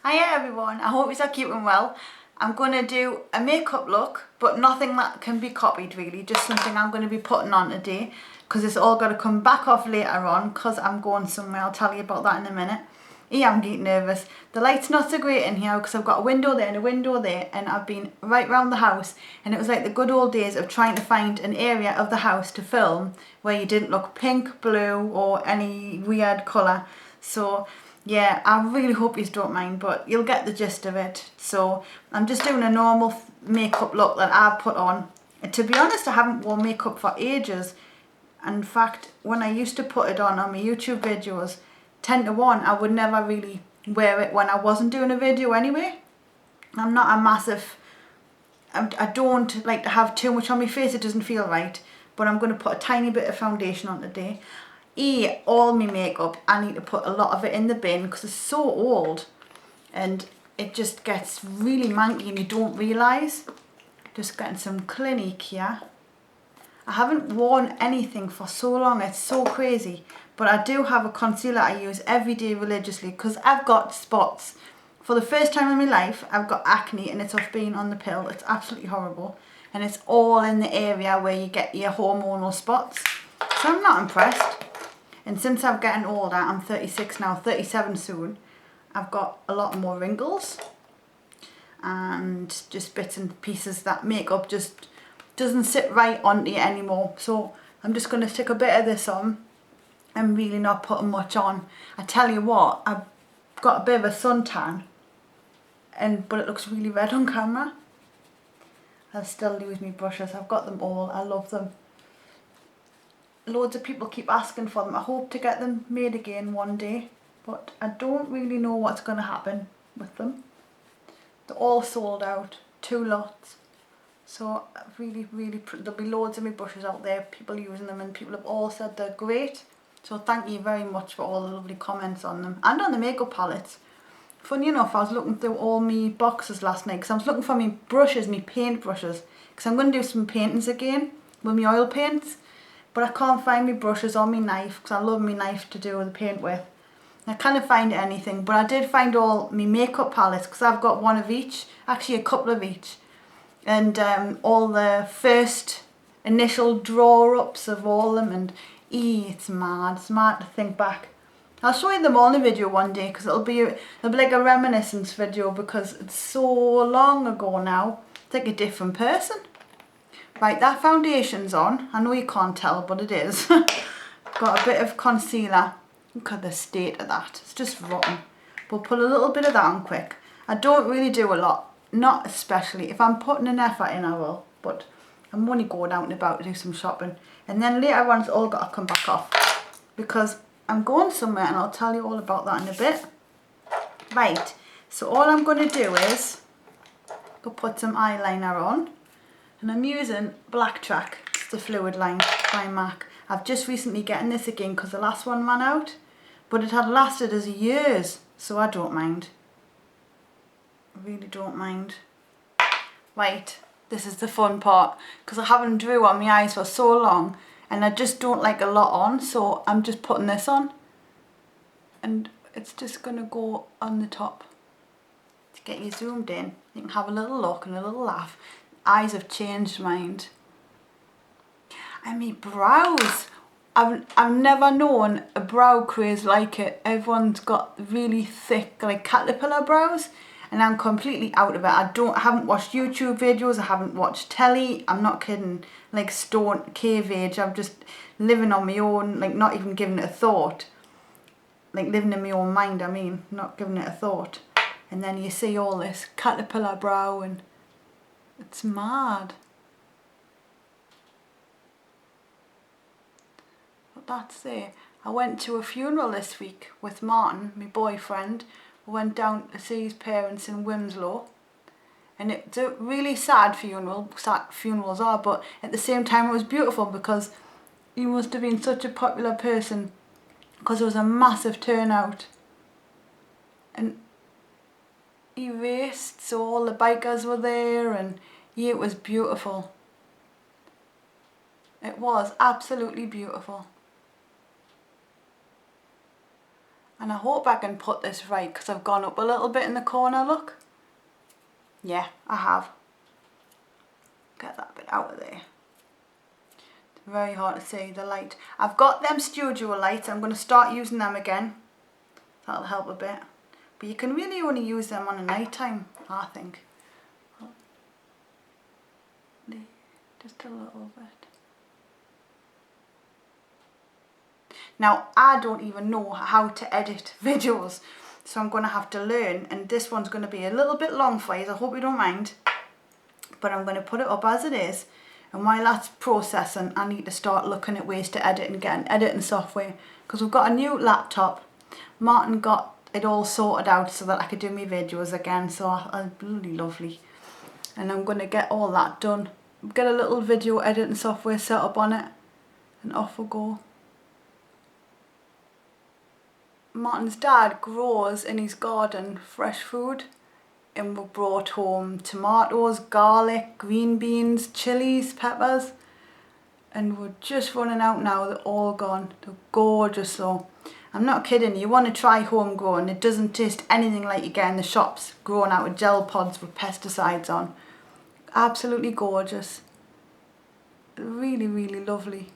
Hiya everyone, I hope you're keeping well. I'm going to do a makeup look, but nothing that can be copied really, just something I'm going to be putting on today because it's all got to come back off later on because I'm going somewhere. I'll tell you about that in a minute. Yeah, I'm getting nervous. The light's not so great in here because I've got a window there and a window there, and I've been right round the house, and it was like the good old days of trying to find an area of the house to film where you didn't look pink, blue or any weird colour. So yeah, I really hope you don't mind, but you'll get the gist of it. So I'm just doing a normal makeup look that I've put on. And to be honest, I haven't worn makeup for ages. In fact, when I used to put it on my YouTube videos, 10 to 1, I would never really wear it when I wasn't doing a video anyway. I'm not a massive, I don't like to have too much on my face, it doesn't feel right. But I'm going to put a tiny bit of foundation on today. All my makeup, I need to put a lot of it in the bin because it's so old and it just gets really manky and you don't realise. Just getting some Clinique here. I haven't worn anything for so long, it's so crazy. But I do have a concealer I use every day religiously because I've got spots. For the first time in my life, I've got acne and it's off being on the pill. It's absolutely horrible. And it's all in the area where you get your hormonal spots. So I'm not impressed. And since I'm getting older, I'm 36 now, 37 soon, I've got a lot more wrinkles and just bits and pieces that makeup just doesn't sit right onto you anymore. So I'm just going to stick a bit of this on and really not putting much on. I tell you what, I've got a bit of a suntan, but it looks really red on camera. I'll still use my brushes, I've got them all, I love them. Loads of people keep asking for them. I hope to get them made again one day, but I don't really know what's going to happen with them. They're all sold out, 2 lots. So really, there'll be loads of my brushes out there, people using them, and people have all said they're great. So thank you very much for all the lovely comments on them and on the makeup palettes. Funny enough, I was looking through all my boxes last night because I was looking for my brushes, my paint brushes, because I'm going to do some paintings again with my oil paints. But I can't find my brushes or my knife because I love my knife to do the paint with. I can't find anything, but I did find all my makeup palettes because I've got one of each, actually a couple of each. And all the first initial draw-ups of all of them, and it's mad to think back. I'll show you them all in a video one day because it'll be like a reminiscence video because it's so long ago now. It's like a different person. Right, that foundation's on. I know you can't tell, but it is. Got a bit of concealer. Look at the state of that. It's just rotten. We'll put a little bit of that on quick. I don't really do a lot. Not especially. If I'm putting an effort in, I will. But I'm only going out and about to do some shopping. And then later on, it's all got to come back off. Because I'm going somewhere and I'll tell you all about that in a bit. Right, so all I'm going to do is go put some eyeliner on. And I'm using Black Track, it's the fluid line by MAC. I've just recently gotten this again because the last one ran out. But it had lasted us years, so I don't mind. I really don't mind. Right, this is the fun part. Because I haven't drew on my eyes for so long. And I just don't like a lot on, so I'm just putting this on. And it's just going to go on the top. To get you zoomed in, you can have a little look and a little laugh. Eyes have changed mind. And my brows, I've never known a brow craze like it. Everyone's got really thick like caterpillar brows and I'm completely out of it. I haven't watched YouTube videos, I haven't watched telly, I'm not kidding, like stone cave age. I'm just living on my own, like not even giving it a thought. Like living in my own mind, I mean, not giving it a thought. And then you see all this caterpillar brow and it's mad. But that's it. I went to a funeral this week with Martin, my boyfriend. We went down to see his parents in Wilmslow. And it's a really sad funeral, sad funerals are, but at the same time it was beautiful because he must have been such a popular person because there was a massive turnout. And he raced, so all the bikers were there, and yeah, it was beautiful. It was absolutely beautiful. And I hope I can put this right because I've gone up a little bit in the corner, look. Yeah, I have. Get that bit out of there. It's very hard to see the light. I've got them studio lights. I'm going to start using them again. That'll help a bit. But you can really only use them on a night time, I think. Just a little bit. Now, I don't even know how to edit videos, so I'm going to have to learn, and this one's going to be a little bit long for you, I hope you don't mind, but I'm going to put it up as it is, and while that's processing, I need to start looking at ways to edit and get an editing software, because we've got a new laptop. Martin got it all sorted out so that I could do my videos again, so it's really lovely, and I'm going to get all that done, get a little video editing software set up on it, and off we go. Martin's dad grows in his garden fresh food, and we brought home tomatoes, garlic, green beans, chilies, peppers, and we're just running out now. They're all gone. They're gorgeous though. I'm not kidding, you want to try homegrown. It doesn't taste anything like you get in the shops, grown out of gel pods with pesticides on. Absolutely gorgeous. Really, really lovely.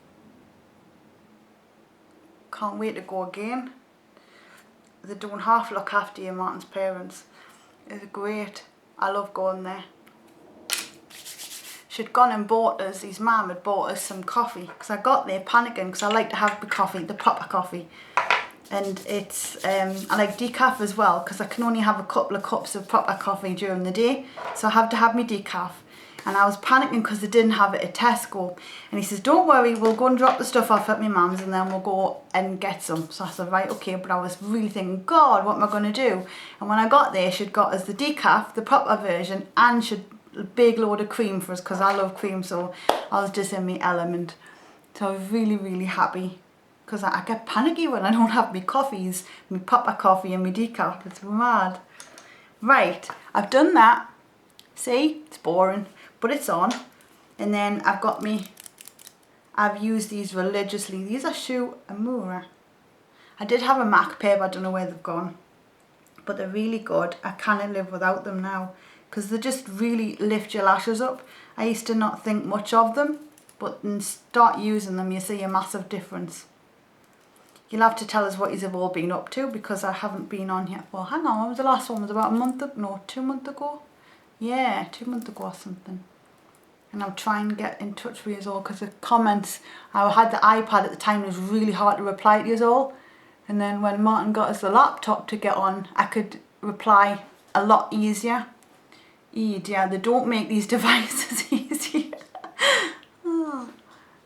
Can't wait to go again. They don't half look after you, Martin's parents. It's great. I love going there. She'd gone and bought us, his mum had bought us some coffee, because I got there panicking because I like to have the coffee, the proper coffee. And it's, I like decaf as well, because I can only have a couple of cups of proper coffee during the day, so I have to have my decaf. And I was panicking because they didn't have it at Tesco. And he says, don't worry, we'll go and drop the stuff off at my mum's and then we'll go and get some. So I said, right, okay. But I was really thinking, God, what am I going to do? And when I got there, she'd got us the decaf, the proper version, and she'd a big load of cream for us because I love cream. So I was just in my element. So I was really, really happy because I get panicky when I don't have my coffees, my proper coffee and my decaf. It's mad. Right, I've done that. See, it's boring. But it's on, and then I've used these religiously. These are Shu Amura. I did have a MAC pair, but I don't know where they've gone. But they're really good. I can't live without them now, because they just really lift your lashes up. I used to not think much of them, but then start using them, you see a massive difference. You'll have to tell us what you've all been up to, because I haven't been on yet. Well, hang on, when was the last one? Was it about a month ago? No, 2 months ago? Yeah, 2 months ago or something. And I'll try and get in touch with you all because the comments, I had the iPad at the time, it was really hard to reply to you all. And then when Martin got us the laptop to get on, I could reply a lot easier. Yeah, they don't make these devices easier. Oh.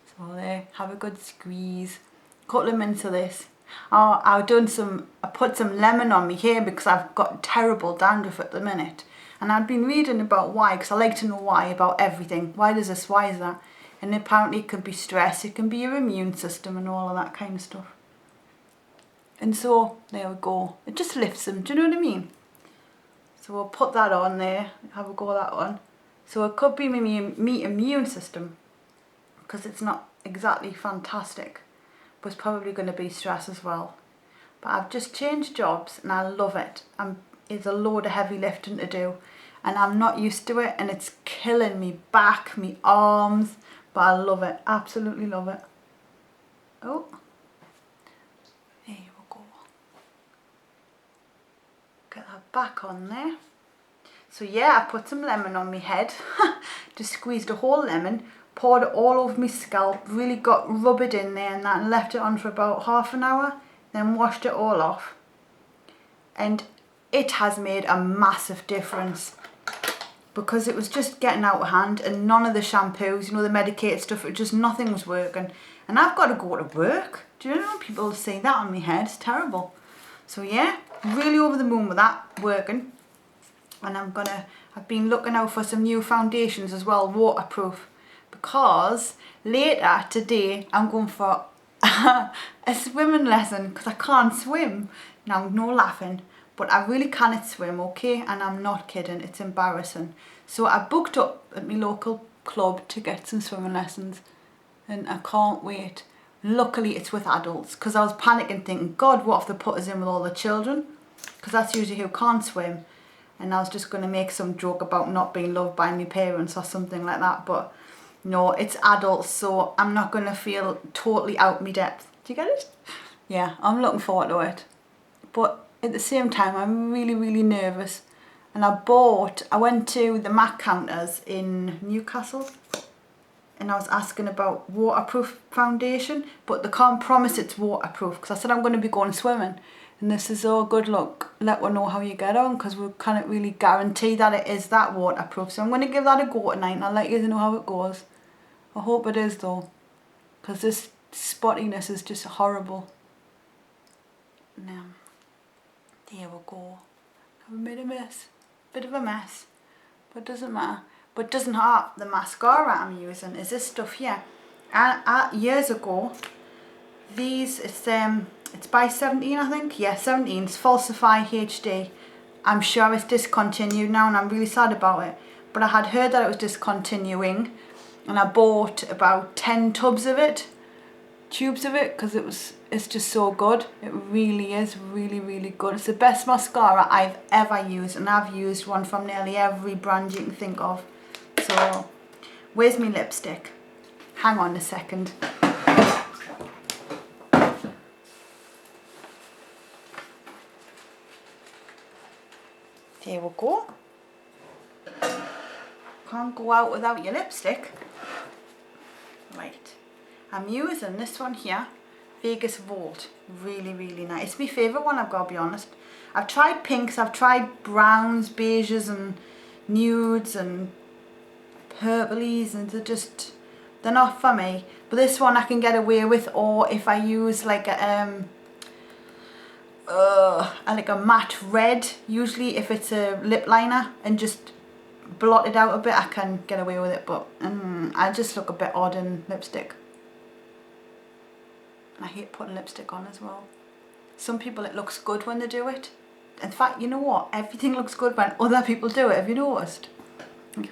So there, have a good squeeze. Cut them into this. Oh, I put some lemon on my hair because I've got terrible dandruff at the minute. And I'd been reading about why, because I like to know why about everything. Why does this, why is that? And apparently it could be stress, it can be your immune system and all of that kind of stuff. And so, there we go. It just lifts them, do you know what I mean? So we'll put that on there, have a go at that one. So it could be my immune system, because it's not exactly fantastic. But it's probably going to be stress as well. But I've just changed jobs and I love it. It's a load of heavy lifting to do. And I'm not used to it, and it's killing me back, me arms, but I love it, absolutely love it. Oh, there we go. Get that back on there. So yeah, I put some lemon on my head, just squeezed a whole lemon, poured it all over my scalp, really rub it in there and that, and left it on for about half an hour, then washed it all off. And it has made a massive difference, because it was just getting out of hand, and none of the shampoos, you know, the medicated stuff, nothing was working. And I've got to go to work. Do you know, people say that on my head, it's terrible. So yeah, really over the moon with that working. And I've been looking out for some new foundations as well, waterproof, because later today I'm going for a swimming lesson, because I can't swim. Now, no laughing. But I really cannot swim, okay? And I'm not kidding, it's embarrassing. So I booked up at my local club to get some swimming lessons. And I can't wait. Luckily it's with adults, because I was panicking thinking, God, what if they put us in with all the children? Because that's usually who can't swim. And I was just going to make some joke about not being loved by my parents or something like that. But no, it's adults, so I'm not going to feel totally out my depth. Do you get it? Yeah, I'm looking forward to it. But at the same time, I'm really, really nervous. And I went to the MAC counters in Newcastle. And I was asking about waterproof foundation. But they can't promise it's waterproof. Because I said I'm going to be going swimming. And this is, oh, good luck, let us know how you get on, because we can't really guarantee that it is that waterproof. So I'm going to give that a go tonight and I'll let you know how it goes. I hope it is though, because this spottiness is just horrible. Now, there we go. Have we made a mess? Bit of a mess, but it doesn't matter. But it doesn't hurt. The mascara I'm using is this stuff here. Years ago, it's by 17, I think. Yeah, 17. It's Falsify HD. I'm sure it's discontinued now and I'm really sad about it. But I had heard that it was discontinuing and I bought about 10 tubes of it, because it's just so good. It really is really, really good. It's the best mascara I've ever used, and I've used one from nearly every brand you can think of. So, where's my lipstick? Hang on a second. There we go. Can't go out without your lipstick. Right. I'm using this one here, Vegas Vault. Really, really nice. It's my favourite one, I've got to be honest. I've tried pinks, I've tried browns, beiges and nudes and purplies, and they're not for me. But this one I can get away with, or if I use like a matte red, usually if it's a lip liner, and just blot it out a bit, I can get away with it. But I just look a bit odd in lipstick. And I hate putting lipstick on as well. Some people, it looks good when they do it. In fact, you know what? Everything looks good when other people do it. Have you noticed? Okay.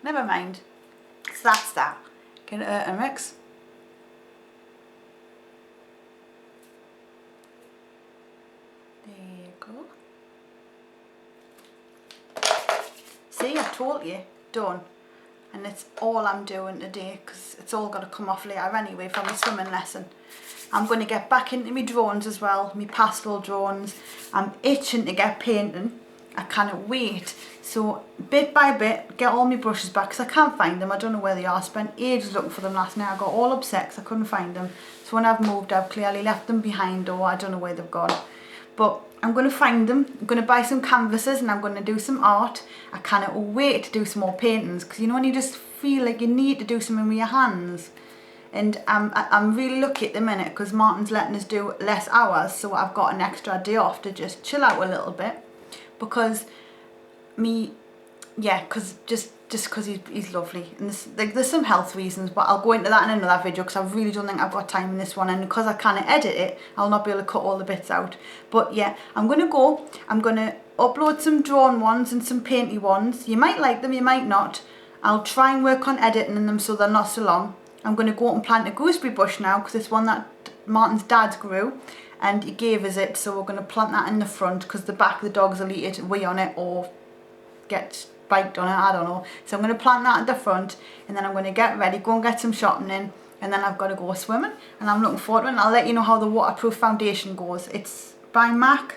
Never mind. So that's that. Get it a mix. There you go. See, I told you. Done. And it's all I'm doing today, because it's all got to come off later anyway from my swimming lesson. I'm going to get back into my drawings as well, my pastel drawings. I'm itching to get painting. I can't wait. So bit by bit, get all my brushes back, because I can't find them. I don't know where they are. I spent ages looking for them last night. I got all upset because I couldn't find them. So when I've moved, I've clearly left them behind, or I don't know where they've gone. But I'm going to find them. I'm going to buy some canvases and I'm going to do some art. I cannot wait to do some more paintings, because you know when you just feel like you need to do something with your hands. And I'm really lucky at the minute, because Martin's letting us do less hours, so I've got an extra day off to just chill out a little bit. Because just because he's lovely, and there's some health reasons, but I'll go into that in another video, because I really don't think I've got time in this one, and because I can't edit it, I'll not be able to cut all the bits out. But yeah, I'm going to upload some drawn ones and some painty ones. You might like them, you might not. I'll try and work on editing them so they're not so long. I'm going to go out and plant a gooseberry bush now, because it's one that Martin's dad grew and he gave us it, so we're going to plant that in the front, because the back of the dogs will eat it, wee on it, or get biked on it, I don't know. So I'm going to plant that at the front, and then I'm going to get ready, go and get some shopping in, and then I've got to go swimming, and I'm looking forward to it. And I'll let you know how the waterproof foundation goes. It's by MAC.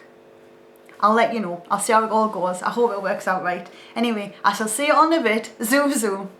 I'll let you know. I'll see how it all goes. I hope it works out right. Anyway, I shall see you on a bit. Zoom zoom.